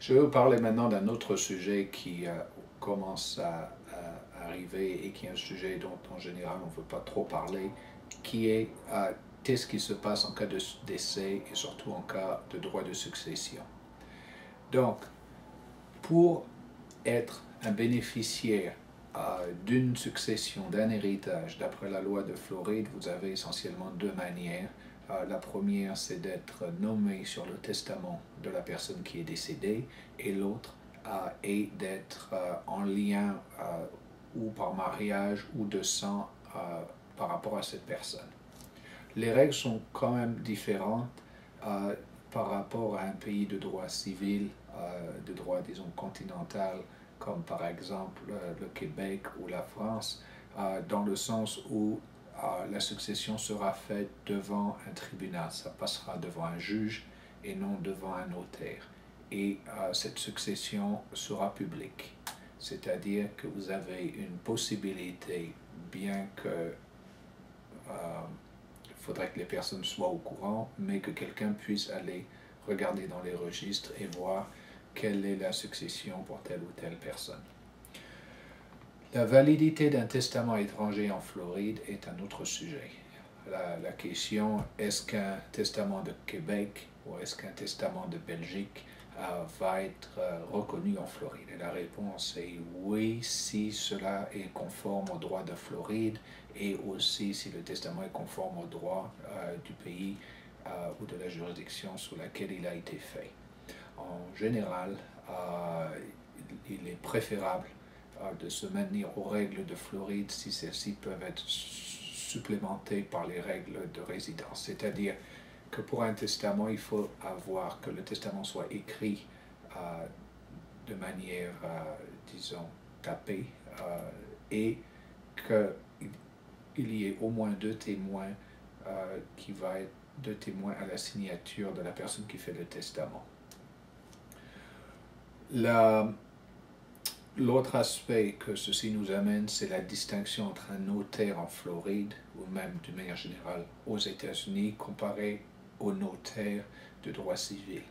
Je vais vous parler maintenant d'un autre sujet qui commence à arriver et qui est un sujet dont en général on ne veut pas trop parler, qui est qu'est-ce qui se passe en cas de décès et surtout en cas de droit de succession. Donc, pour être un bénéficiaire d'une succession, d'un héritage, d'après la loi de Floride, vous avez essentiellement deux manières. La première, c'est d'être nommé sur le testament de la personne qui est décédée, et l'autre est d'être en lien ou par mariage ou de sang par rapport à cette personne. Les règles sont quand même différentes par rapport à un pays de droit civil, de droit, disons, continental, comme par exemple le Québec ou la France, dans le sens où la succession sera faite devant un tribunal. Ça passera devant un juge et non devant un notaire. Et cette succession sera publique. C'est-à-dire que vous avez une possibilité, bien que il faudrait que les personnes soient au courant, mais que quelqu'un puisse aller regarder dans les registres et voir quelle est la succession pour telle ou telle personne. La validité d'un testament étranger en Floride est un autre sujet. La question, est-ce qu'un testament de Québec ou est-ce qu'un testament de Belgique va être reconnu en Floride? Et la réponse est oui, si cela est conforme au droit de Floride et aussi si le testament est conforme au droit du pays ou de la juridiction sous laquelle il a été fait. En général, il est préférable de se maintenir aux règles de Floride si celles-ci peuvent être supplémentées par les règles de résidence. C'est-à-dire que pour un testament, il faut avoir que le testament soit écrit de manière, disons, tapée et qu'il y ait au moins deux témoins qui va être deux témoins à la signature de la personne qui fait le testament. L'autre aspect que ceci nous amène, c'est la distinction entre un notaire en Floride, ou même d'une manière générale aux États-Unis, comparé au notaire de droit civil.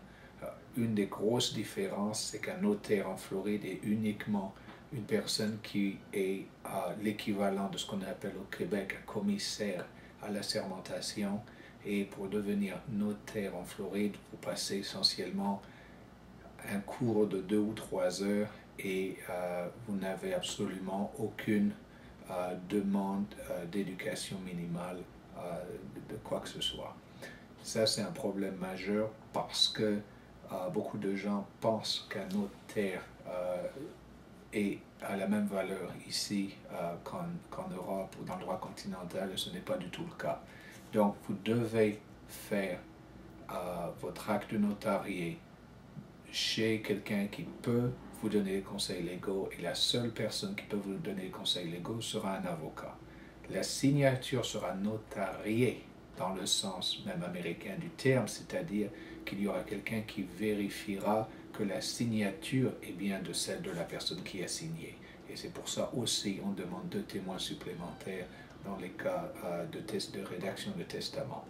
Une des grosses différences, c'est qu'un notaire en Floride est uniquement une personne qui est l'équivalent de ce qu'on appelle au Québec un commissaire à la sermentation. Et pour devenir notaire en Floride, vous passez essentiellement un cours de 2 ou 3 heures et vous n'avez absolument aucune demande d'éducation minimale de quoi que ce soit. Ça, c'est un problème majeur parce que beaucoup de gens pensent qu'un notaire est à la même valeur ici qu'en Europe ou dans le droit continental, et ce n'est pas du tout le cas. Donc, vous devez faire votre acte notarié chez quelqu'un qui peut vous donner des conseils légaux, et la seule personne qui peut vous donner des conseils légaux sera un avocat. La signature sera notariée dans le sens même américain du terme, c'est-à-dire qu'il y aura quelqu'un qui vérifiera que la signature est bien de celle de la personne qui a signé. Et c'est pour ça aussi on demande 2 témoins supplémentaires dans les cas de rédaction de testament.